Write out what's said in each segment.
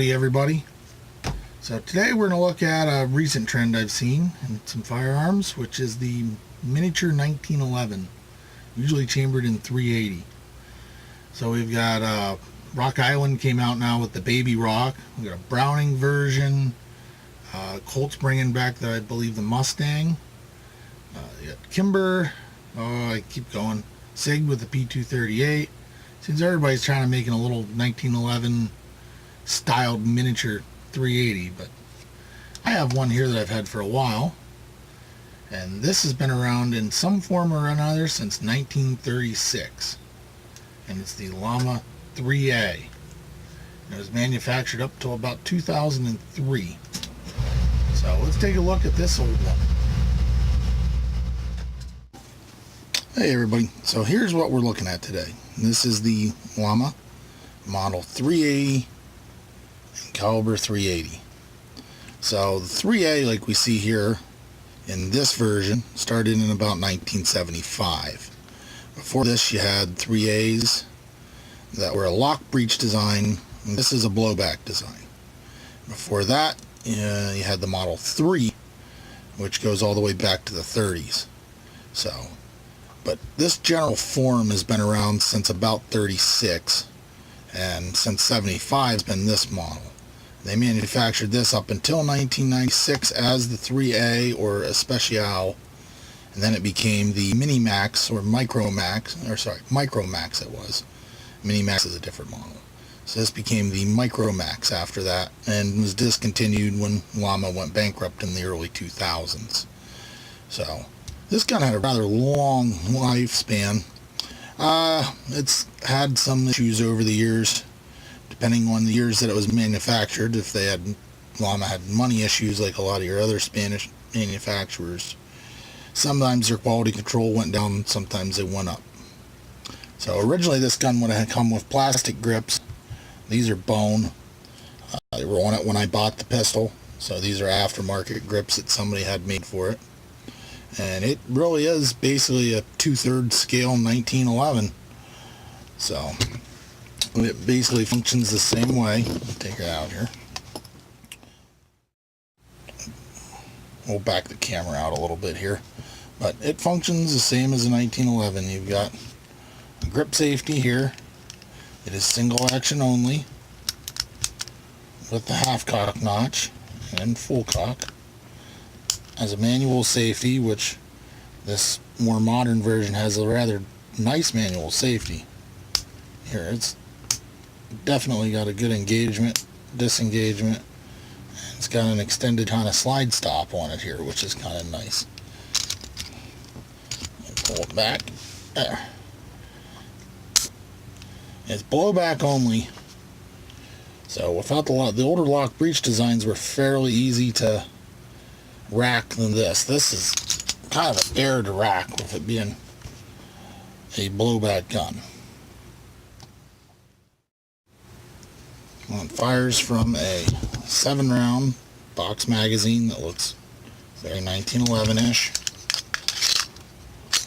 Howdy everybody. So today we're going to look at a recent trend I've seen in some firearms, which is the miniature 1911, usually chambered in .380. So we've got Rock Island came out now with the Baby Rock. We've got a Browning version. Colt's bringing back, I believe, the Mustang. You got Kimber. Oh, I keep going. Sig with the P238. Seems everybody's trying to make a little 1911 styled miniature .380, but I have one here that I've had for a while, and this has been around in some form or another since 1936, and it's the Llama IIIA. It was manufactured up till about 2003. So let's take a look at this old one. Hey everybody, so here's what we're looking at today. This is the Llama model 380 and caliber .380. So the 3A, like we see here in this version, started in about 1975. Before this you had 3As that were a lock breech design, and this is a blowback design. Before that you had the Model 3, which goes all the way back to the 30s. But this general form has been around since about 36, and since 75 has been this model. They manufactured this up until 1996 as the 3A or Especial, and then it became the Mini Max or Micro Max, or sorry, Micro Max it was. Mini Max is a different model. So this became the Micro Max after that, and was discontinued when Llama went bankrupt in the early 2000s. So this gun had a rather long lifespan. It's had some issues over the years, depending on the years that it was manufactured. If Llama had money issues like a lot of your other Spanish manufacturers, sometimes their quality control went down, sometimes they went up. So originally this gun would have come with plastic grips. These are bone. They were on it when I bought the pistol, so these are aftermarket grips that somebody had made for it. And it really is basically a 2/3 scale 1911. So it basically functions the same way. Take her out here. We'll back the camera out a little bit here. But it functions the same as a 1911. You've got grip safety here. It is single action only with the half cock notch and full cock. As a manual safety, which this more modern version has a rather nice manual safety. Here, it's definitely got a good engagement, disengagement. It's got an extended kind of slide stop on it here, which is kind of nice. Pull it back. There. It's blowback only. So without the older lock breech designs were fairly easy to rack than this. This is kind of a bear to rack with it being a blowback gun. Well, it fires from a 7-round box magazine that looks very 1911-ish.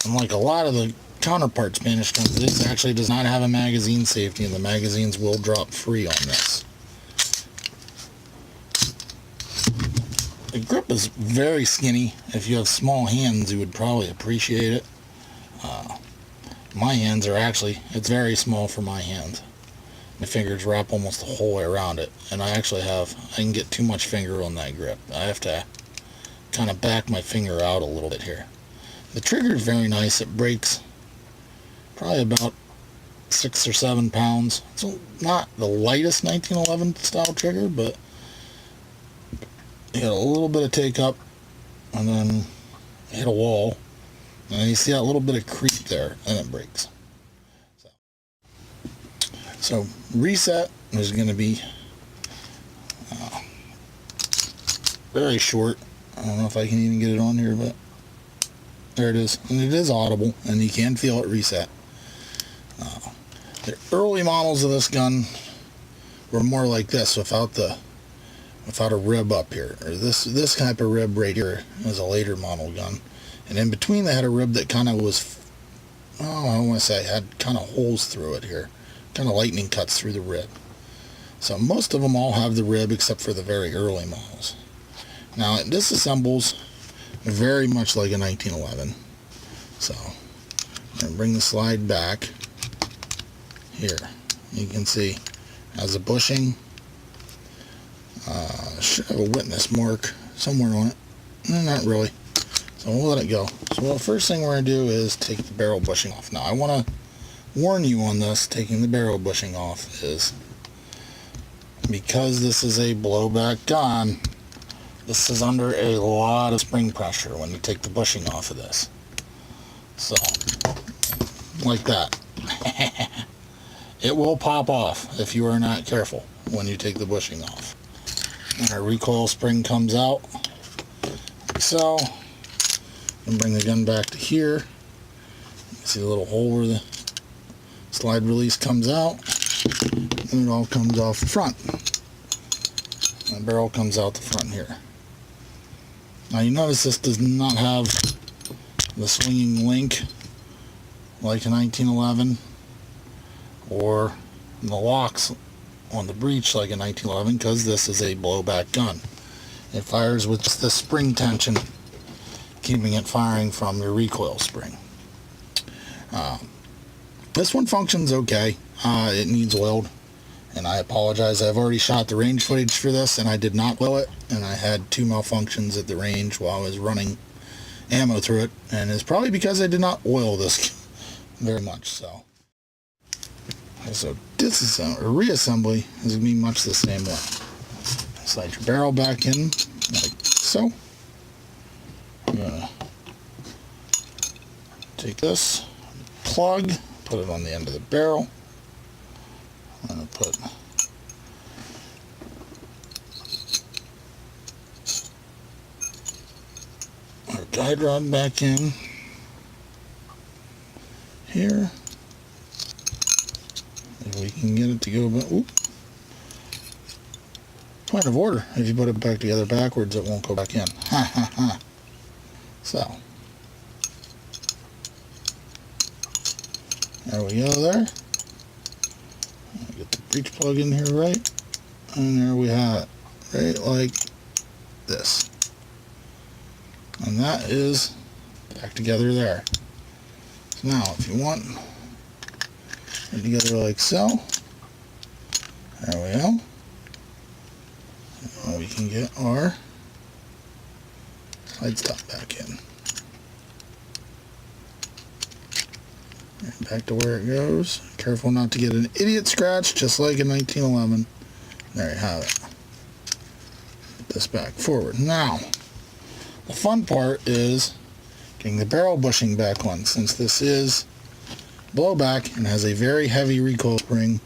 Unlike a lot of the counterpart Spanish guns, this actually does not have a magazine safety, and the magazines will drop free on this. The grip is very skinny. If you have small hands, you would probably appreciate it. My hands are actually, it's very small for my hands. My fingers wrap almost the whole way around it, and I can get too much finger on that grip. I have to kind of back my finger out a little bit here. The trigger is very nice. It breaks probably about 6 or 7 pounds. It's not the lightest 1911 style trigger, but you got a little bit of take up, and then hit a wall, and then you see that little bit of creep there, and it breaks. So reset is going to be very short. I don't know if I can even get it on here, but there it is, and it is audible, and you can feel it reset. The early models of this gun were more like this, without a rib up here, or this type of rib right here is a later model gun, and in between they had a rib that kind of was, I don't want to say, had kind of holes through it here, kind of lightning cuts through the rib. So most of them all have the rib except for the very early models. Now it disassembles very much like a 1911. So I'm going to bring the slide back here. You can see has a bushing. Should have a witness mark somewhere on it. Not really. So we'll let it go. So the first thing we're going to do is take the barrel bushing off. Now I want to warn you on this, taking the barrel bushing off is because this is a blowback gun, this is under a lot of spring pressure when you take the bushing off of this. So, like that. It will pop off if you are not careful when you take the bushing off. And our recoil spring comes out. So, and bring the gun back to here. You can see the little hole where the slide release comes out, and it all comes off the front. And the barrel comes out the front here. Now you notice this does not have the swinging link like a 1911 or the locks on the breech like a 1911 because this is a blowback gun. It fires with just the spring tension keeping it firing from your recoil spring. This one functions okay. It needs oiled, and I apologize. I've already shot the range footage for this, and I did not oil it, and I had 2 malfunctions at the range while I was running ammo through it, and it's probably because I did not oil this very much. So disassembly or reassembly is going to be much the same way. Slide your barrel back in like so. I'm going to take this plug, put it on the end of the barrel. I'm going to put our guide rod back in here. If we can get it to go back. Oop. Point of order. If you put it back together backwards, it won't go back in. Ha ha ha. So. There we go there. Get the breech plug in here right. And there we have it. Right like this. And that is back together there. So now if you want it together like so. There we go. Now we can get our slide stop back in. And back to where it goes. Careful not to get an idiot scratch, just like in 1911. There you have it. Put this back forward. Now, the fun part is getting the barrel bushing back on. Since this is blowback and has a very heavy recoil spring,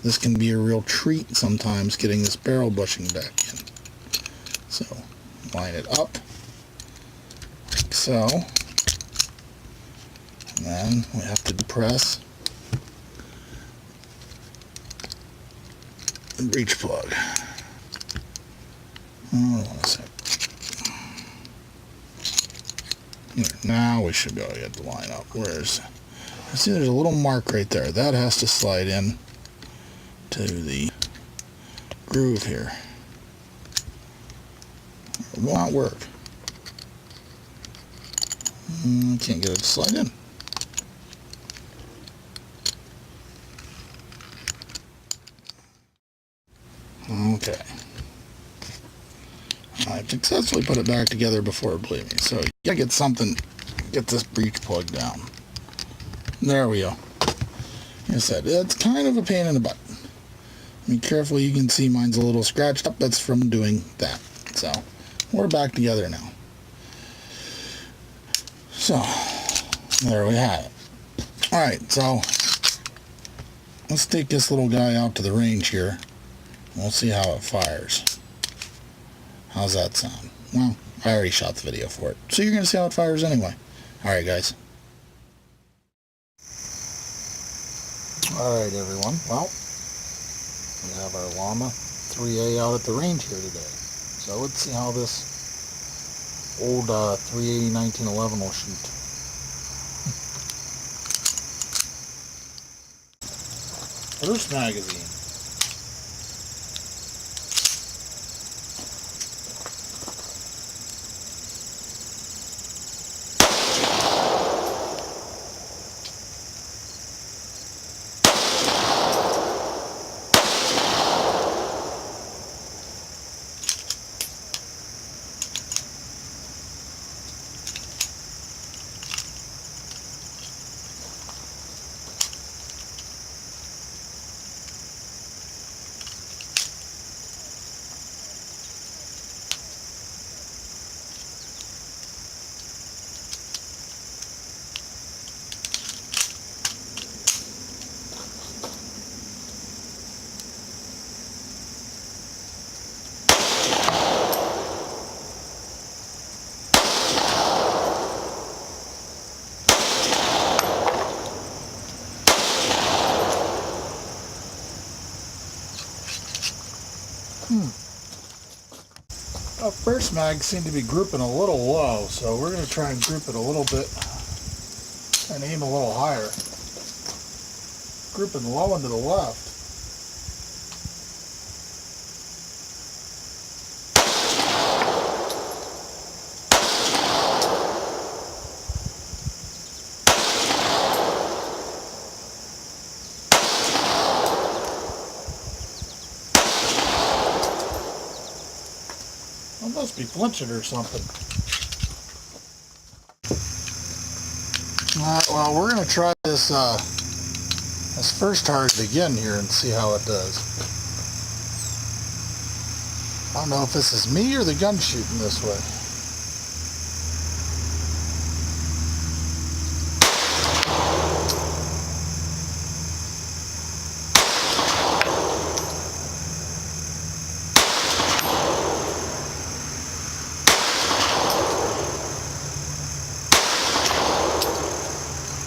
this can be a real treat sometimes getting this barrel bushing back in. So, line it up like so. And then we have to depress the breech plug. Hold on a sec. Here, now we should be able to get the line up. See, there's a little mark right there. That has to slide in to the groove here. It will not work. Can't get it to slide in. Okay. I successfully put it back together before, believe me. So you gotta get something, get this breech plug down. There we go. Like I said, it's kind of a pain in the butt. Be careful, you can see mine's a little scratched up. That's from doing that. So, we're back together now. So, there we have it. Alright, so, let's take this little guy out to the range here. We'll see how it fires. How's that sound? Well, I already shot the video for it. So you're going to see how it fires anyway. Alright guys. Alright everyone, well, we have our Llama IIIA out at the range here today. So let's see how this old 380 1911 will shoot. First magazine. First mag seemed to be grouping a little low, so we're going to try and group it a little bit and aim a little higher. Grouping low and to the left. I must be flinching or something. Alright, well, we're going to try this this first target again here and see how it does. I don't know if this is me or the gun shooting this way.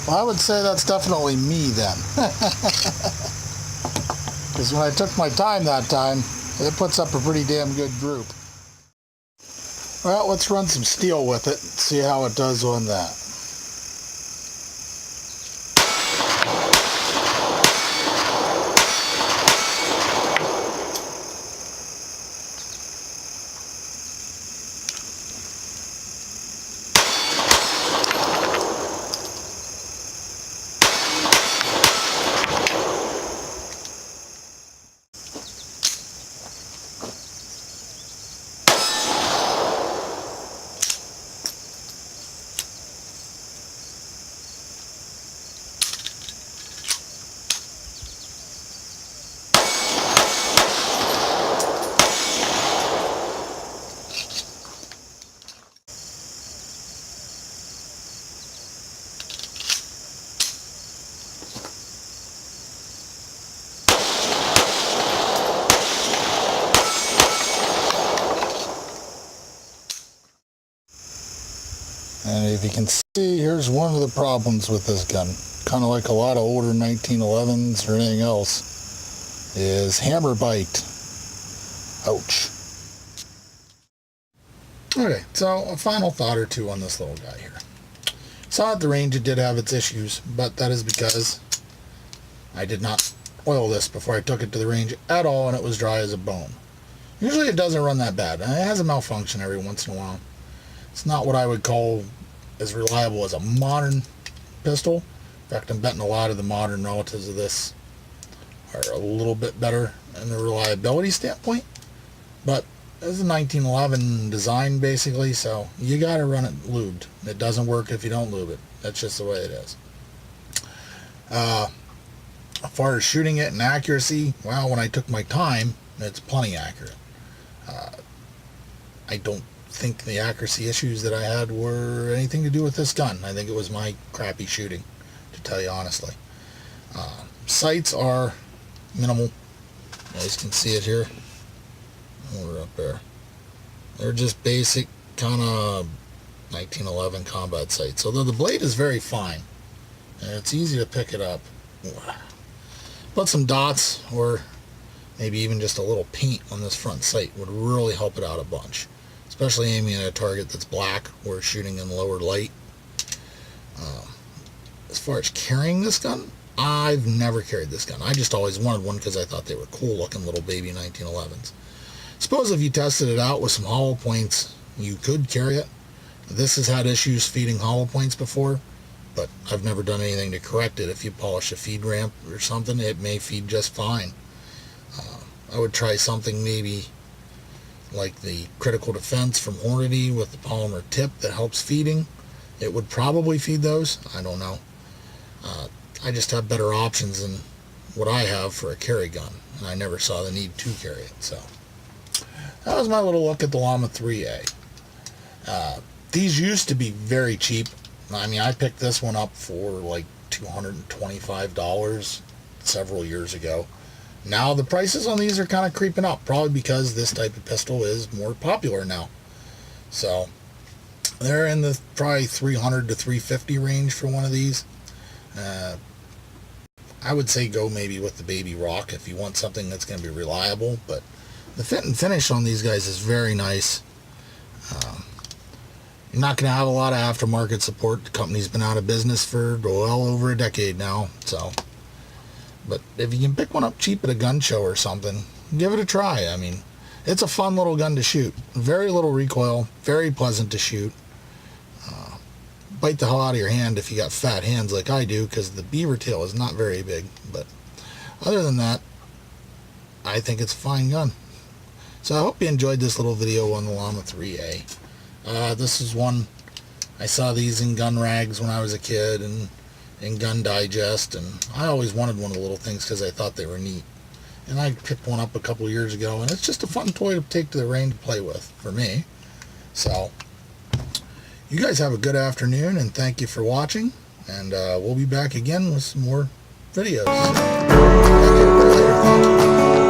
Well, I would say that's definitely me then. Because when I took my time that time, it puts up a pretty damn good group. Well, let's run some steel with it and see how it does on that. And if you can see, here's one of the problems with this gun. Kind of like a lot of older 1911s or anything else, is hammer bite. Ouch. Okay, so a final thought or two on this little guy here. Saw at the range it did have its issues, but that is because I did not oil this before I took it to the range at all, and it was dry as a bone. Usually it doesn't run that bad. It has a malfunction every once in a while. It's not what I would call as reliable as a modern pistol. In fact, I'm betting a lot of the modern relatives of this are a little bit better in the reliability standpoint. But it's a 1911 design basically, so you got to run it lubed. It doesn't work if you don't lube it. That's just the way it is. As far as shooting it and accuracy, well, when I took my time, it's plenty accurate. I don't think the accuracy issues that I had were anything to do with this gun. I think it was my crappy shooting, to tell you honestly. Sights are minimal. You guys can see it here. We're up there. They're just basic kind of 1911 combat sights. Although the blade is very fine and it's easy to pick it up. But some dots or maybe even just a little paint on this front sight would really help it out a bunch. Especially aiming at a target that's black or shooting in lower light. As far as carrying this gun, I've never carried this gun. I just always wanted one because I thought they were cool looking little baby 1911s. Suppose if you tested it out with some hollow points, you could carry it. This has had issues feeding hollow points before, but I've never done anything to correct it. If you polish a feed ramp or something, it may feed just fine. I would try something maybe like the critical defense from Hornady with the polymer tip that helps feeding. It would probably feed those. I don't know. I just have better options than what I have for a carry gun, and I never saw the need to carry it. So that was my little look at the Llama IIIA. These used to be very cheap. I mean, I picked this one up for like $225 several years ago. Now the prices on these are kind of creeping up, probably because this type of pistol is more popular now. So they're in the probably $300 to $350 range for one of these. I would say go maybe with the Baby Rock if you want something that's going to be reliable, but The fit and finish on these guys is very nice. You're not going to have a lot of aftermarket support. The company's been out of business for well over a decade now. So, but if you can pick one up cheap at a gun show or something, give it a try. I mean, it's a fun little gun to shoot. Very little recoil, very pleasant to shoot. Bite the hell out of your hand if you got fat hands like I do, because the beaver tail is not very big. But other than that, I think it's a fine gun. So I hope you enjoyed this little video on the Llama IIIA. This is one, I saw these in gun rags when I was a kid and in Gun Digest, and I always wanted one of the little things because I thought they were neat. And I picked one up a couple years ago, and it's just a fun toy to take to the range to play with for me. So you guys have a good afternoon, and thank you for watching, and we'll be back again with some more videos. Thank you.